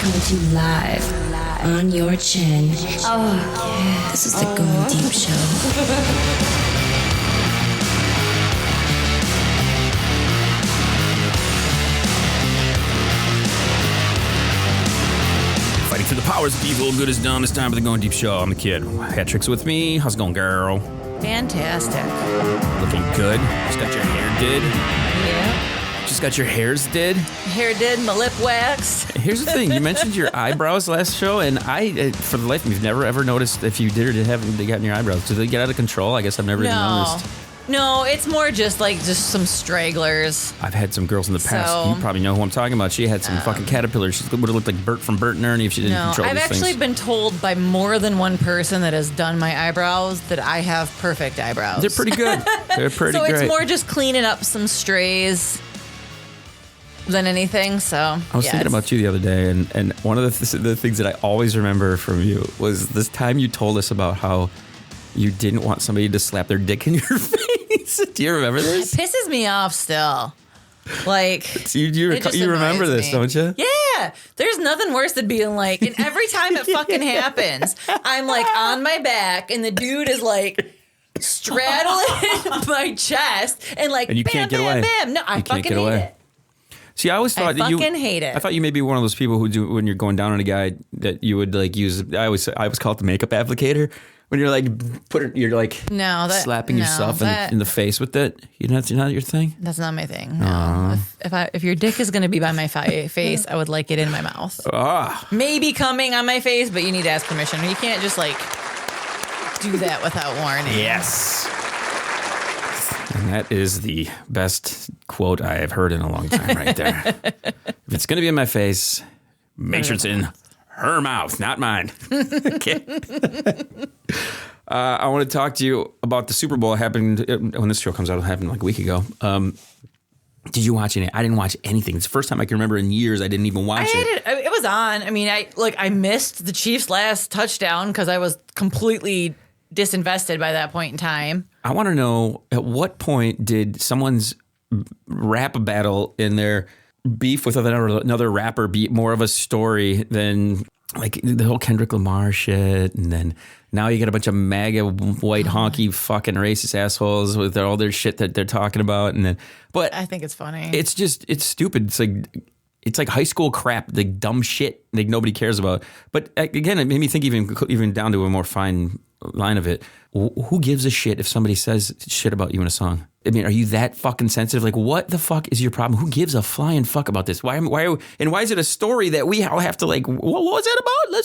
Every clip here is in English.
Coming to you live on your chin. Oh, yeah. This is the Going Deep Show. Fighting for the powers of evil, good is done. It's time for the Going Deep Show. I'm the Kid. Patrick's with me. How's it going, girl? Fantastic. Looking good. Just got your hair did. Yeah. Just got your hairs did. Hair did, my lip waxed. Here's the thing. You mentioned your eyebrows last show, and I, for the life of me, have never ever noticed if you did or haven't they gotten your eyebrows. Did they get out of control? I guess I've never even noticed. No, it's more just some stragglers. I've had some girls in the past. So, you probably know who I'm talking about. She had some fucking caterpillars. She would have looked like Bert from Bert and Ernie if she didn't control I've these actually things. been told by more than one person that has done my eyebrows that I have perfect eyebrows. They're pretty good. They're pretty great. So it's more just cleaning up some strays than anything. So I was thinking about you the other day, and one of the things that I always remember from you was this time you told us about how you didn't want somebody to slap their dick in your face. Do you remember this? It pisses me off still. Like, you remember this, don't you? Yeah. There's nothing worse than being like, and every time it fucking happens, I'm like on my back, and the dude is like straddling my chest, and like, and you bam, can't get bam, away. bam. No, I fucking hate it. See, I always thought that you. I fucking hate it. I thought you may be one of those people who do when you're going down on a guy that you would like use. I always call it the makeup applicator. When you're like slapping yourself in the face with it. Not your thing. That's not my thing. No. If your dick is gonna be by my face, I would like it in my mouth. Maybe coming on my face, but you need to ask permission. You can't just like do that without warning. Yes. And that is the best quote I have heard in a long time right there. If it's going to be in my face, make sure it's in her mouth, not mine. Okay. I want to talk to you about the Super Bowl. It happened when this show comes out. It happened like a week ago. Did you watch any? I didn't watch anything. It's the first time I can remember in years I didn't even watch it. It was on. I mean, I missed the Chiefs' last touchdown because I was completely disinvested by that point in time. I want to know, at what point did someone's rap battle in their beef with another rapper be more of a story than like the whole Kendrick Lamar shit? And then now you get a bunch of MAGA white honky fucking racist assholes with all their shit that they're talking about. But I think it's funny. It's stupid. It's like high school crap, like dumb shit like nobody cares about. But again, it made me think even down to a more fine line of it. Who gives a shit if somebody says shit about you in a song? I mean, are you that fucking sensitive? Like, what the fuck is your problem? Who gives a flying fuck about this? Why is it a story that we all have to like? What was that about?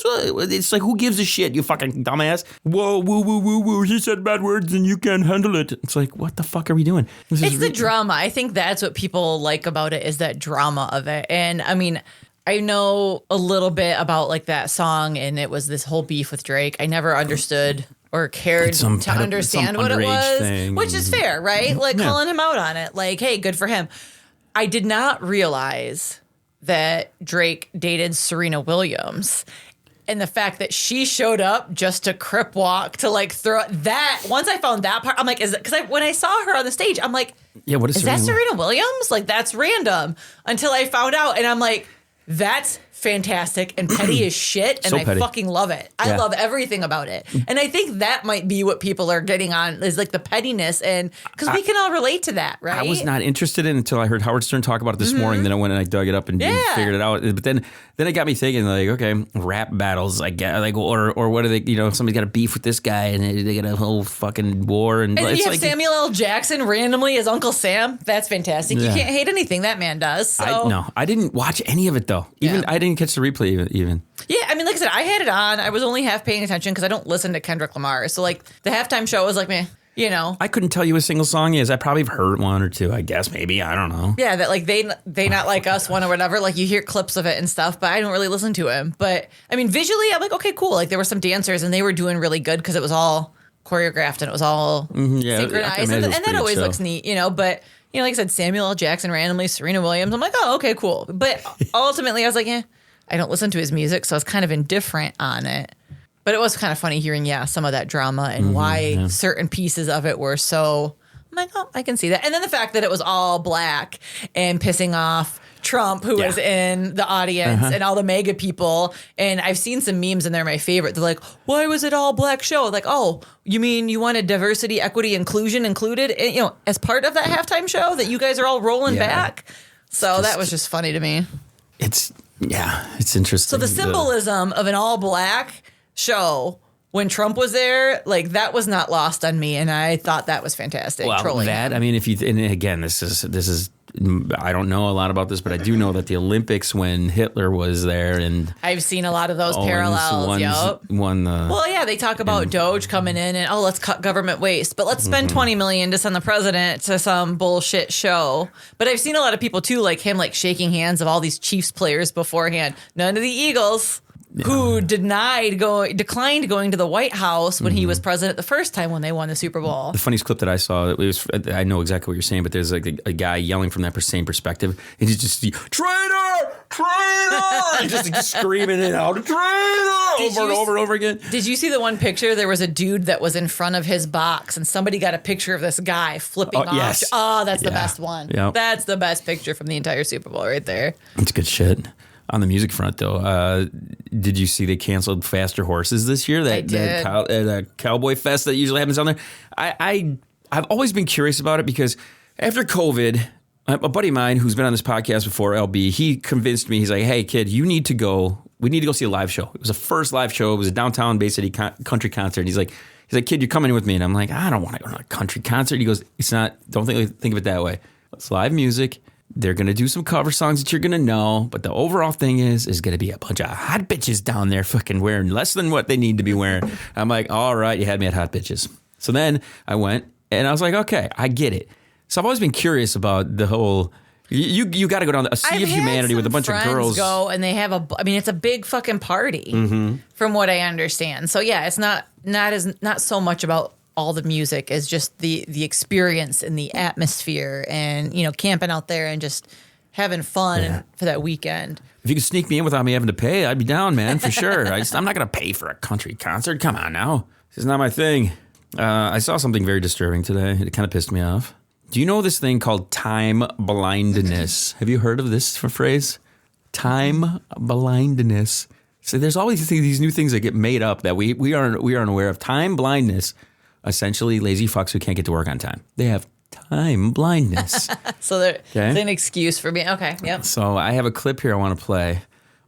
It's like, who gives a shit? You fucking dumbass. Whoa, woo, woo, woo, woo. He said bad words and you can't handle it. It's like, what the fuck are we doing? It's the drama. I think that's what people like about it, is that drama of it. And I mean, I know a little bit about like that song, and it was this whole beef with Drake. I never understood or cared to understand what it was, which is fair, right? Like calling him out on it, like, hey, good for him. I did not realize that Drake dated Serena Williams, and the fact that she showed up just to crip walk to like throw that. Once I found that part, I'm like, is it? Because when I saw her on the stage, I'm like, yeah, what is that Serena Williams? Like, that's random. Until I found out, and I'm like, that's fantastic and petty as shit, and I fucking love it. I love everything about it. And I think that might be what people are getting on, is like the pettiness, and because we can all relate to that, right? I was not interested in it until I heard Howard Stern talk about it this morning. Then I went and I dug it up and figured it out. But then it got me thinking, like, okay, rap battles, I get, like, or what are they? You know, if somebody's got a beef with this guy and they get a whole fucking war, and then it's you have like Samuel L. Jackson randomly as Uncle Sam. That's fantastic. You can't hate anything that man does. So. I didn't watch any of it though. I didn't catch the replay even. Yeah, I mean, like I said, I had it on. I was only half paying attention because I don't listen to Kendrick Lamar. So like the halftime show was like, meh. You know, I couldn't tell you a single song is. I probably have heard one or two, I guess, maybe. I don't know. Yeah, that like they not like us one or whatever. Like you hear clips of it and stuff, but I don't really listen to him. But I mean, visually, I'm like, okay, cool. Like there were some dancers and they were doing really good because it was all choreographed and it was all synchronized, and that always looks neat, you know. But you know, like I said, Samuel L. Jackson randomly, Serena Williams. I'm like, oh, okay, cool. But ultimately, I was like, I don't listen to his music, so I was kind of indifferent on it. But it was kind of funny hearing, some of that drama and why certain pieces of it were so. I'm like, oh, I can see that. And then the fact that it was all black and pissing off Trump, who was in the audience, and all the MAGA people. And I've seen some memes, and they're my favorite. They're like, why was it all black show? Like, oh, you mean you wanted diversity, equity, inclusion included, as part of that halftime show that you guys are all rolling back? So that was just funny to me. It's interesting. So the symbolism of an all black show when Trump was there, like that was not lost on me, and I thought that was fantastic. Well, trolling that him. I mean, and again, this is I don't know a lot about this, but I do know that the Olympics when Hitler was there, and I've seen a lot of those parallels. They talk about Doge coming in and let's cut government waste, but let's spend $20 million to send the president to some bullshit show. But I've seen a lot of people too, like him, like shaking hands of all these Chiefs players beforehand. None of the Eagles. Who declined going to the White House when he was president the first time when they won the Super Bowl. The funniest clip that I saw, I know exactly what you're saying, but there's like a guy yelling from that same perspective, and he's just traitor, he's just screaming it out, traitor, over and over again. Did you see the one picture? There was a dude that was in front of his box, and somebody got a picture of this guy flipping off. Yes. Oh, that's the best one. Yep. That's the best picture from the entire Super Bowl right there. It's good shit. On the music front, though, did you see they canceled Faster Horses this year? I did. That Cowboy Fest that usually happens down there. I've always been curious about it because after COVID, a buddy of mine who's been on this podcast before, LB, he convinced me. He's like, "Hey, kid, you need to go. We need to go see a live show." It was the first live show. It was a downtown Bay City country concert. He's like, "Kid, you're coming with me," and I'm like, "I don't want to go to a country concert." He goes, "It's not. Don't think of it that way. It's live music." They're going to do some cover songs that you're going to know, but the overall thing is going to be a bunch of hot bitches down there fucking wearing less than what they need to be wearing. I'm like, all right, you had me at hot bitches. So then I went and I was like, okay, I get it. So I've always been curious about the whole, you got to go down a Sea of Humanity with a bunch of girls. Go and they have it's a big fucking party from what I understand. So yeah, it's not so much about all the music is just the experience and the atmosphere and, camping out there and just having fun for that weekend. If you could sneak me in without me having to pay, I'd be down, man, for sure. I'm not going to pay for a country concert. Come on now. This is not my thing. I saw something very disturbing today. It kind of pissed me off. Do you know this thing called time blindness? Have you heard of this phrase? Time blindness. So there's always these new things that get made up that we aren't aware of. Time blindness. Essentially, lazy fucks who can't get to work on time. They have time blindness. So it's an excuse for being okay. Yep. So I have a clip here I want to play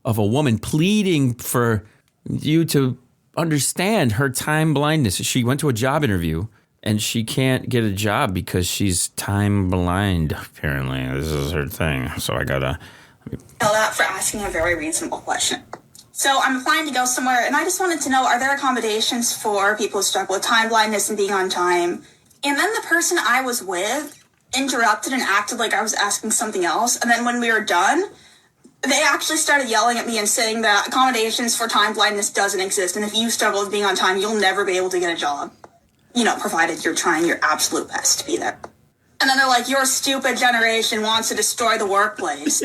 of a woman pleading for you to understand her time blindness. She went to a job interview and she can't get a job because she's time blind. Apparently, this is her thing. So I gotta yelled at for asking a very reasonable question. So I'm applying to go somewhere, and I just wanted to know, are there accommodations for people who struggle with time blindness and being on time? And then the person I was with interrupted and acted like I was asking something else. And then when we were done, they actually started yelling at me and saying that accommodations for time blindness doesn't exist. And if you struggle with being on time, you'll never be able to get a job. Provided you're trying your absolute best to be there. And then they're like, your stupid generation wants to destroy the workplace.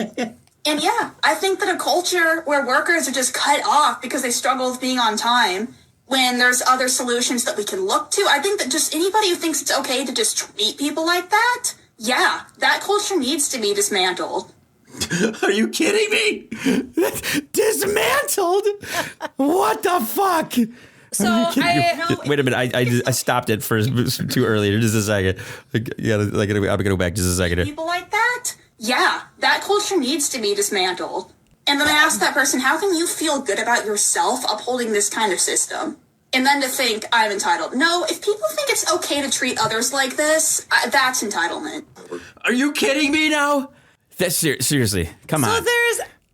And yeah, I think that a culture where workers are just cut off because they struggle with being on time when there's other solutions that we can look to, I think that just anybody who thinks it's okay to just treat people like that, yeah, that culture needs to be dismantled. Are you kidding me? Dismantled? What the fuck? So wait a minute. I stopped it for too early. Just a second. I'm gonna go back just a second. People like that? Yeah, that culture needs to be dismantled. And then I asked that person, how can you feel good about yourself upholding this kind of system? And then to think I'm entitled. No, if people think it's okay to treat others like this, that's entitlement. Are you kidding me now? That's seriously. Come on.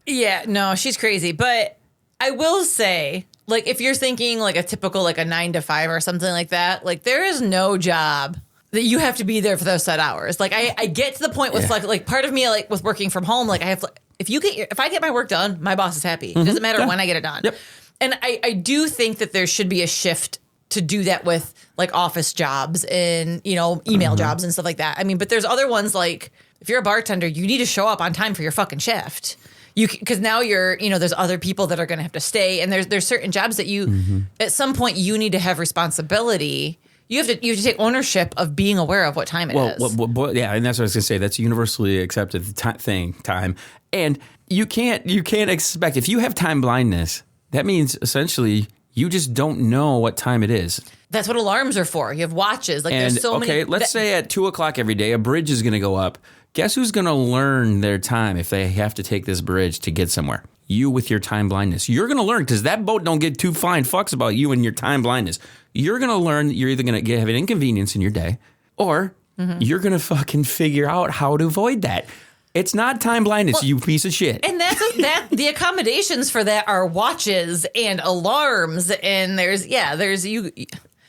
So she's crazy. But I will say, like, if you're thinking like a typical, like a 9 to 5 or something like that, like there is no job that you have to be there for those set hours. Like I get to the point with like part of me, like with working from home, like I have, if I get my work done, my boss is happy. It doesn't matter when I get it done. Yep. And I do think that there should be a shift to do that with like office jobs and, email jobs and stuff like that. I mean, but there's other ones like if you're a bartender, you need to show up on time for your fucking shift. because now you're, there's other people that are going to have to stay, and there's certain jobs that you, at some point, you need to have responsibility. You have to take ownership of being aware of what time it is. Well, yeah, and that's what I was gonna say. That's universally accepted time, and you can't expect if you have time blindness. That means essentially you just don't know what time it is. That's what alarms are for. You have watches. Like, there's so many. Okay, let's say at 2:00 every day, a bridge is gonna go up. Guess who's gonna learn their time if they have to take this bridge to get somewhere? You with your time blindness. You're going to learn because that boat don't get two flying fucks about you and your time blindness. You're going to learn you're either going to have an inconvenience in your day or you're going to fucking figure out how to avoid that. It's not time blindness, you piece of shit. And the accommodations for that are watches and alarms. And there's you.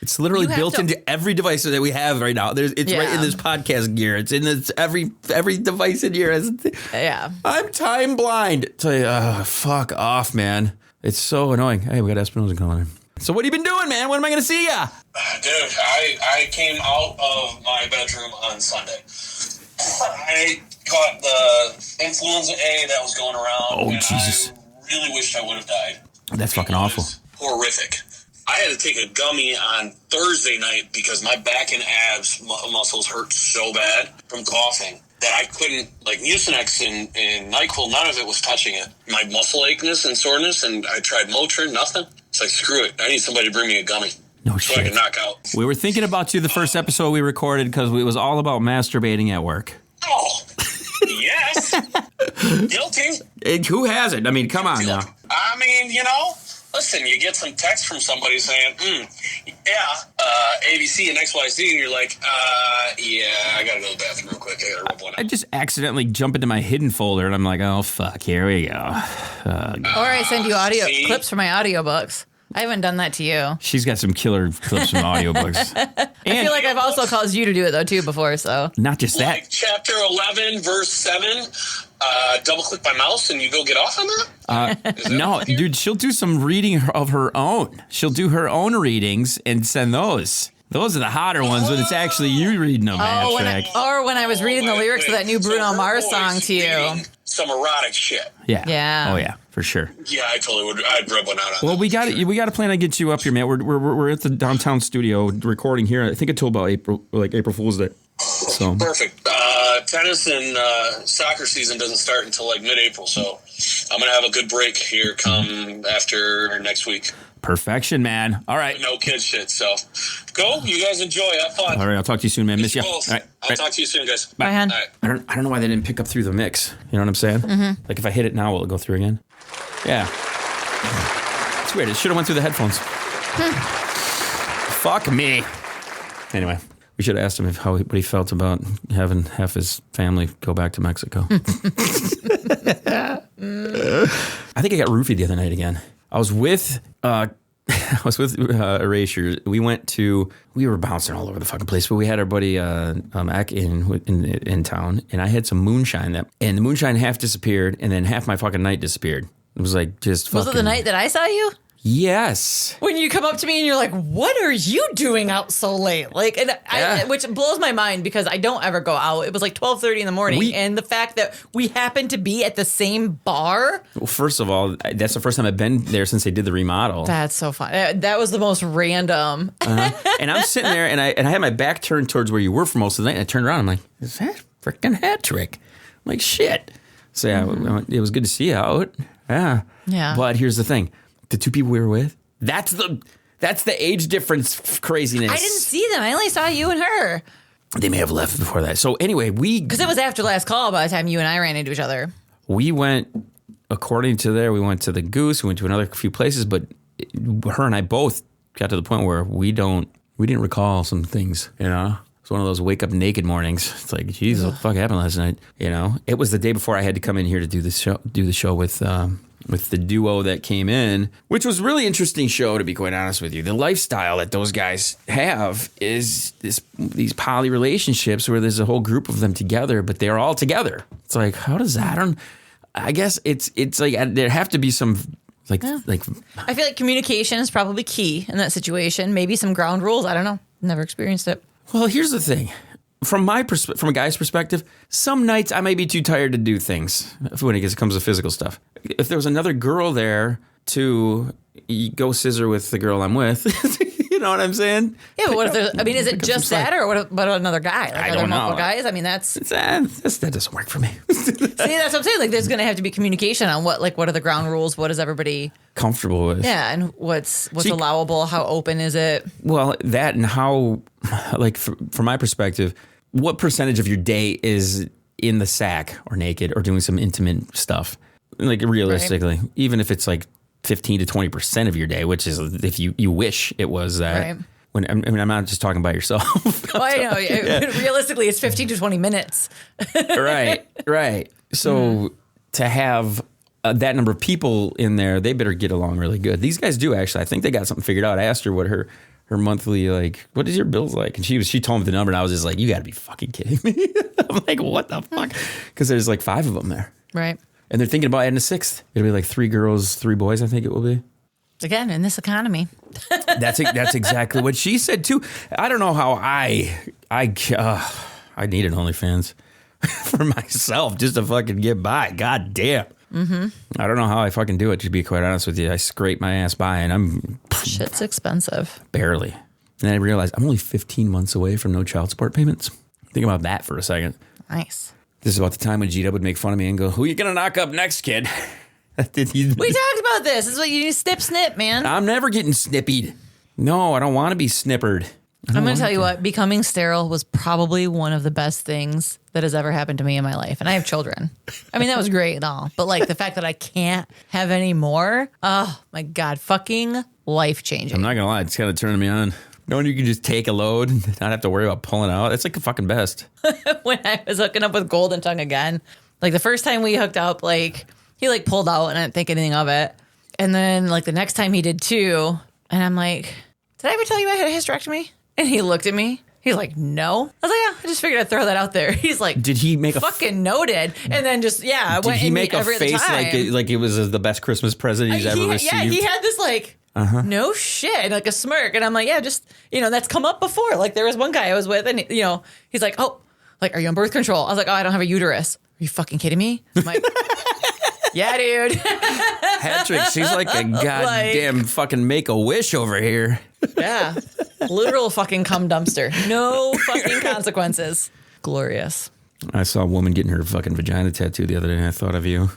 It's literally built into every device that we have right now. It's right in this podcast gear. It's in this every device in here. Yeah. I'm time blind. Tell you, fuck off, man. It's so annoying. Hey, we got Espinosa calling in. So what have you been doing, man? When am I going to see ya? Dude, I came out of my bedroom on Sunday. I caught the influenza A that was going around. Oh, and Jesus. I really wished I would have died. That's fucking awful. Horrific. I had to take a gummy on Thursday night because my back and abs muscles hurt so bad from coughing that I couldn't, like Mucinex and NyQuil, none of it was touching it. My muscle aches and soreness, and I tried Motrin, nothing. It's like, screw it. I need somebody to bring me a gummy. No so shit. I can knock out. We were thinking about you the first episode we recorded because it was all about masturbating at work. Oh, yes. Guilty. Who hasn't? I mean, come on now. I mean, listen, you get some text from somebody saying, ABC and XYZ, and you're like, I gotta go to the bathroom real quick. I gotta rub one out. I just accidentally jump into my hidden folder, and I'm like, oh, fuck, here we go. Or I send you audio clips for my audiobooks. I haven't done that to you. She's got some killer clips from audiobooks. I feel like I've also caused you to do it, though, too, before, so. Not just that. Like chapter 11, verse 7, double-click my mouse, and you go get off on that? No, dude, she'll do some reading of her own. She'll do her own readings and send those. Those are the hotter ones when it's actually you reading them. When I was reading the lyrics of that new Bruno Mars song to you. Some erotic shit. Yeah. Oh, yeah, for sure. Yeah, I totally would. I'd rub one out on Well, that. we got to plan on getting you up here, man. We're at the downtown studio recording here. I think until about April Fool's Day. So Perfect. Tennis and soccer season doesn't start until like mid-April, so I'm going to have a good break here come after next week. Perfection, man. All right. No kid shit, so go. You guys enjoy. Have fun. All right, I'll talk to you soon, man. Miss you. All Both. right. I'll talk to you soon, guys. Bye, hon. All right. I don't know why they didn't pick up through the mix. You know what I'm saying? Mm-hmm. Like if I hit it now, will it go through again? Yeah. It's weird. It should have went through the headphones. Fuck me. Anyway, we should have asked him what he felt about having half his family go back to Mexico. I think I got roofied the other night again. I was with Erasure. We were bouncing all over the fucking place, but we had our buddy Ak in town, and I had some moonshine and the moonshine half disappeared, and then half my fucking night disappeared. It was like just fucking. Was it the night that I saw you? Yes. When you come up to me and you're like, "What are you doing out so late?" Like, which blows my mind because I don't ever go out. It was like 12:30 in the morning, and the fact that we happened to be at the same bar. Well, first of all, that's the first time I've been there since they did the remodel. That's so fun. That was the most random. And I'm sitting there, and I had my back turned towards where you were for most of the night. And I turned around, I'm like, "Is that a freaking hat trick?" I'm like, "Shit." So yeah, it was good to see you out. Yeah. But here's the thing. The two people we were with, that's the age difference craziness. I didn't see them. I only saw you and her. They may have left before that. So anyway, because it was after last call by the time you and I ran into each other. We went, according to we went to the Goose, we went to another few places, but her and I both got to the point where we didn't recall some things, you know? It's one of those wake up naked mornings. It's like, geez, what the fuck happened last night? You know, it was the day before I had to come in here to do the show with the duo that came in, which was a really interesting show, to be quite honest with you. The lifestyle that those guys have is these poly relationships where there's a whole group of them together, but they're all together. It's like, how does that? I guess it's like there have to be some like. I feel like communication is probably key in that situation. Maybe some ground rules. I don't know. Never experienced it. Well, here's the thing. from a guy's perspective, some nights I might be too tired to do things when it comes to physical stuff. If there was another girl there to go scissor with the girl I'm with, you know what I'm saying? Yeah, but what if there's, I mean, is it just that, or what about another guy? Like, I are there don't multiple know. guys? I mean, that doesn't work for me. See, that's what I'm saying. Like, there's going to have to be communication on what are the ground rules? What is everybody Comfortable with? Yeah, and what's allowable? How open is it? Well, that and how, like, from my perspective, what percentage of your day is in the sack or naked or doing some intimate stuff? Like, realistically, right. Even if it's like 15 to 20% of your day, which is if you wish it was that. Right. I'm not just talking about yourself. Well, I know. Yeah. Realistically, it's 15 to 20 minutes. Right. So to have that number of people in there, they better get along really good. These guys do, actually. I think they got something figured out. I asked her what her monthly, like, what is your bills like? And she told me the number, and I was just like, you got to be fucking kidding me. I'm like, what the fuck? Because there's like 5 of them there. Right. And they're thinking about adding a 6th. It'll be like 3 girls, 3 boys, I think it will be. Again, in this economy. That's exactly what she said too. I don't know how I need an OnlyFans for myself just to fucking get by. God damn. Mm-hmm. I don't know how I fucking do it, to be quite honest with you. I scrape my ass by and shit's expensive. Barely. And then I realized I'm only 15 months away from no child support payments. Think about that for a second. Nice. This is about the time when G-Dub would make fun of me and go, who are you going to knock up next, kid? We talked about this. This is what you need to snip, man. I'm never getting snippied. No, I don't want to be snippered. I'm going to tell you what, becoming sterile was probably one of the best things that has ever happened to me in my life. And I have children. I mean, that was great and all. But like the fact that I can't have any more, oh my God, fucking life-changing. I'm not going to lie, it's kind of turning me on. Knowing you can just take a load and not have to worry about pulling out. It's like the fucking best. When I was hooking up with Golden Tongue again, like the first time we hooked up, like he like pulled out and I didn't think anything of it. And then like the next time he did too. And I'm like, did I ever tell you I had a hysterectomy? And he looked at me. He's like, no. I was like, yeah, I just figured I'd throw that out there. He's like, did he make fucking noted? And then just, yeah. Did he make a face like it was the best Christmas present he's ever received? Yeah, he had this like, no shit, like a smirk. And I'm like, yeah, just, that's come up before. Like there was one guy I was with and, he's like, oh, like, are you on birth control? I was like, oh, I don't have a uterus. Are you fucking kidding me? I'm like, yeah, dude. Patrick, she's like a goddamn fucking Make-A-Wish over here. Yeah. Literal fucking cum dumpster. No fucking consequences. Glorious. I saw a woman getting her fucking vagina tattooed the other day and I thought of you.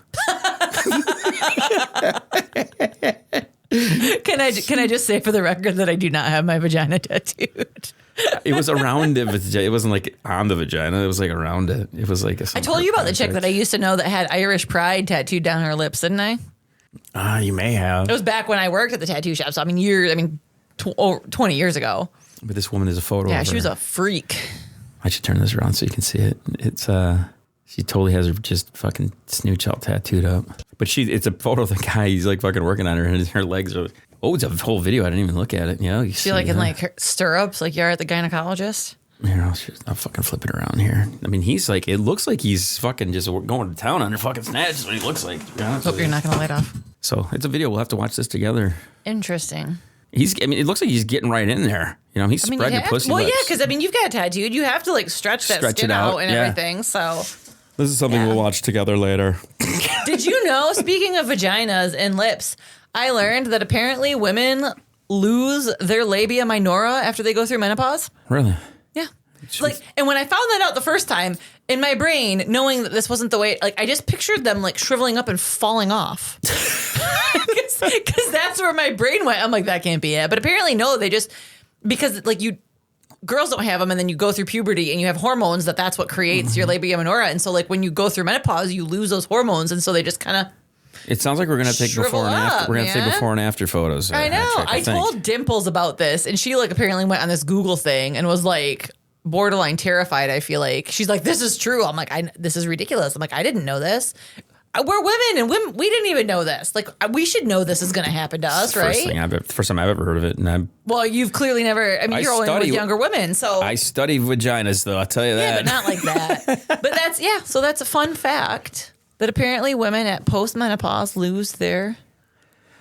Can I just say for the record that I do not have my vagina tattooed? It was around it. It wasn't like on the vagina. It was like around it. It was like I told you about the chick that I used to know that had Irish pride tattooed down her lips, didn't I? You may have. It was back when I worked at the tattoo shop. So 20 years ago. But this woman is a photo. Yeah, she was a freak. I should turn this around so you can see it. It's she totally has her just fucking snooch all tattooed up. But it's a photo of the guy. He's like fucking working on her, and her legs are. Oh, it's a whole video. I didn't even look at it. You see like in like her stirrups, like you're at the gynecologist. Here, I'll fucking flip it around here. I mean, he's like, it looks like he's fucking just going to town on her fucking snatch. That's what he looks like. Hope you're not going to light off. So it's a video. We'll have to watch this together. Interesting. It looks like he's getting right in there. He's spreading the pussy. Well, yeah, because you've got tattooed. You have to like stretch that skin out and everything. So this is something we'll watch together later. Did you know, speaking of vaginas and lips, I learned that apparently women lose their labia minora after they go through menopause. Really? Yeah. And when I found that out the first time, in my brain, knowing that this wasn't the way, like I just pictured them like shriveling up and falling off. Because that's where my brain went. I'm like, that can't be it. But apparently, no, they just, because like girls don't have them and then you go through puberty and you have hormones that's what creates your labia minora. And so like when you go through menopause, you lose those hormones. And so they just kind of. It sounds like we're going to take before and after. We're going to take before and after photos. I know. I told Dimples about this and she like apparently went on this Google thing and was like borderline terrified. I feel like she's like, this is true. I'm like, this is ridiculous. I'm like, I didn't know this. We're women and we didn't even know this. Like we should know this is going to happen to us, right? First time I've ever heard of it. Well, you've clearly never. I mean, you're only with younger women, so I study vaginas, though. I'll tell you that. Yeah, but not like that. But that's So that's a fun fact that apparently women at postmenopause lose their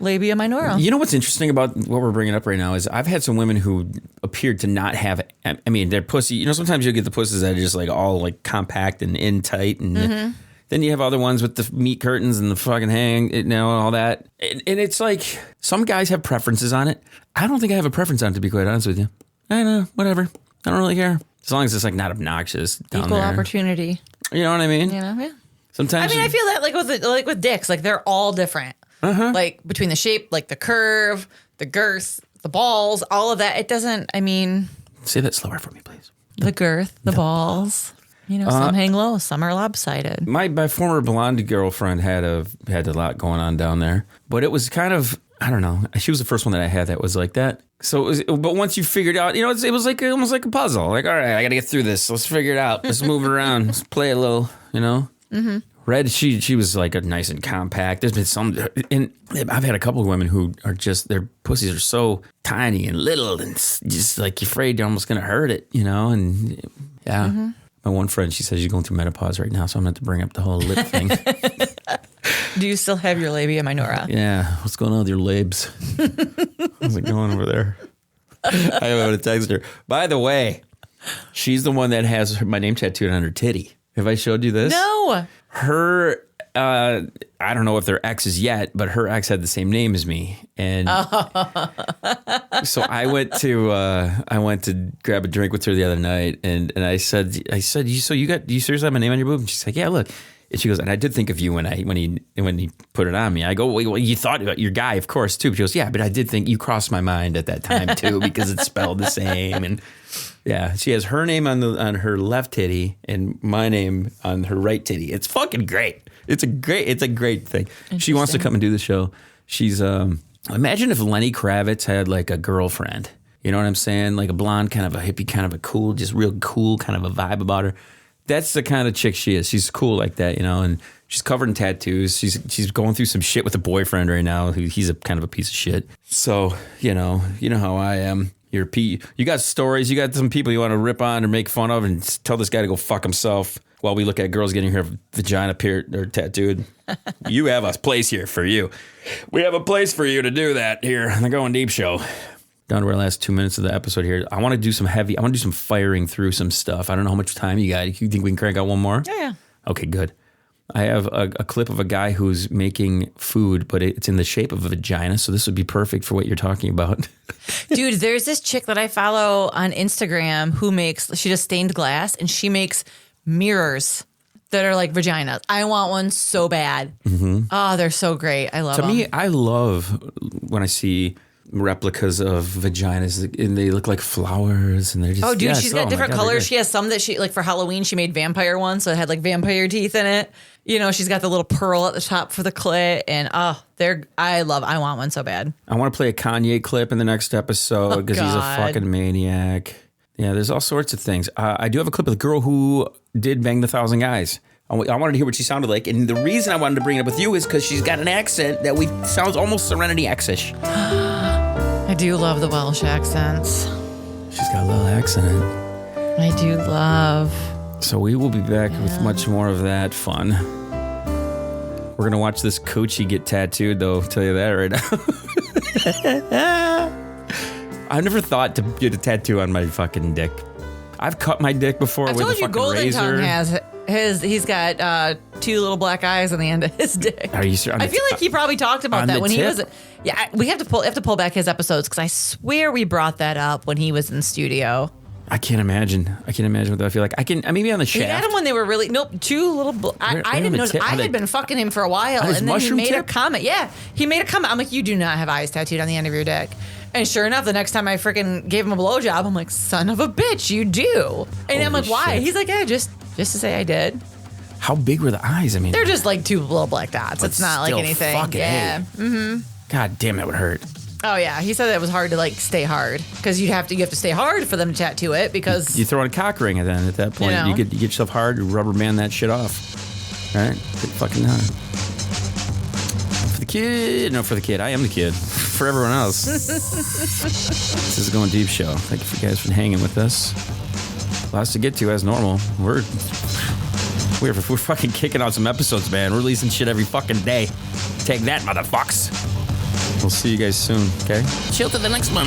labia minora. You know what's interesting about what we're bringing up right now is I've had some women who appeared to not have, I mean, their pussy, you know, sometimes you'll get the pussies that are just like all like compact and in tight. And then you have other ones with the meat curtains and the fucking hang, you know, and all that. And it's like some guys have preferences on it. I don't think I have a preference on it, to be quite honest with you. I don't know, whatever. I don't really care. As long as it's like not obnoxious down Equal there. opportunity. You know what I mean? You know, yeah. Sometimes I mean, I feel that like with dicks, like they're all different. Like between the shape, like the curve, the girth, the balls, all of that. It doesn't, I mean. Say that slower for me, please. The girth, the balls. You know, some hang low, some are lopsided. My former blonde girlfriend had a lot going on down there. But it was kind of, I don't know. She was the first one that I had that was like that. So, but once you figured out, you know, it was like almost like a puzzle. Like, all right, I got to get through this. Let's figure it out. Let's move it around. Let's play a little, you know. Mm-hmm. Red, she was like a nice and compact. There's been some, and I've had a couple of women who are just, their pussies are so tiny and little and just like you're afraid they're almost going to hurt it, you know. And yeah, my one friend, she says she's going through menopause right now, so I'm going to have to bring up the whole lip thing. Do you still have your labia minora? Yeah. What's going on with your labes? How's it going over there? I have to text her. By the way, she's the one that has my name tattooed on her titty. Have I showed you this? No. Her, I don't know if they're exes yet, but her ex had the same name as me. And so I went to grab a drink with her the other night. And I said, do you seriously have my name on your boob? And she's like, yeah, look. And she goes, and I did think of you when he put it on me. I go, well, you thought about your guy, of course, too. But she goes, yeah, but I did think you crossed my mind at that time too because it's spelled the same. And yeah, she has her name on her left titty and my name on her right titty. It's fucking great. It's a great thing. She wants to come and do the show. She's imagine if Lenny Kravitz had like a girlfriend. You know what I'm saying? Like a blonde, kind of a hippie, kind of a cool, just real cool kind of a vibe about her. That's the kind of chick she is. She's cool like that, you know, and she's covered in tattoos. She's going through some shit with a boyfriend right now. He's a kind of a piece of shit. So, you know how I am. You got stories. You got some people you want to rip on or make fun of and tell this guy to go fuck himself while we look at girls getting her vagina pierced or tattooed. You have a place here for you. We have a place for you to do that here on the Going Deep Show. Down to our last 2 minutes of the episode here. I want to do some firing through some stuff. I don't know how much time you got. You think we can crank out one more? Yeah. Okay, good. I have a clip of a guy who's making food, but it's in the shape of a vagina, so this would be perfect for what you're talking about. Dude, there's this chick that I follow on Instagram she does stained glass, and she makes mirrors that are like vaginas. I want one so bad. Mm-hmm. Oh, they're so great. I love them. To me, I love when I see replicas of vaginas and they look like flowers and they're just she's got different colors. She has some that she like for Halloween she made vampire ones, so it had like vampire teeth in it. You know, she's got the little pearl at the top for the clit, and I want one so bad. I want to play a Kanye clip in the next episode because he's a fucking maniac. Yeah, there's all sorts of things. I do have a clip of the girl who did bang the 1,000 guys. I wanted to hear what she sounded like, and the reason I wanted to bring it up with you is because she's got an accent that sounds almost Serenity X-ish. I do love the Welsh accents. She's got a little accent. I do love. So we will be back with much more of that fun. We're going to watch this coochie get tattooed, though. I'll tell you that right now. I've never thought to get a tattoo on my fucking dick. I've cut my dick before with a fucking razor. I told you Golden Tongue has he's got 2 little black eyes on the end of his dick. Are you sure? I feel like he probably talked about that when he was. Yeah, we have to pull back his episodes because I swear we brought that up when he was in studio. I can't imagine what I feel like. I can maybe on the shaft. He had him when they were really 2 little. I didn't know. I had been fucking him for a while, and then he made a comment. Yeah, he made a comment. I'm like, you do not have eyes tattooed on the end of your dick. And sure enough, the next time I freaking gave him a blowjob, I'm like, son of a bitch, you do. And I'm like, why? He's like, yeah, just to say I did. How big were the eyes? I mean, they're just like 2 little black dots. It's not like anything. Yeah. Mm-hmm. God damn, that would hurt. Oh yeah, he said it was hard to like stay hard because you have to stay hard for them to tattoo it because you throw in a cock ring and then at that point you get yourself hard, rubber band that shit off. All right, fucking for the kid. I am the kid. For everyone else, this is a Going Deep Show. Thank you guys for hanging with us. Lots to get to as normal. We're fucking kicking out some episodes, man. We're releasing shit every fucking day. Take that, motherfucks. We'll see you guys soon, okay? Chill to the next one.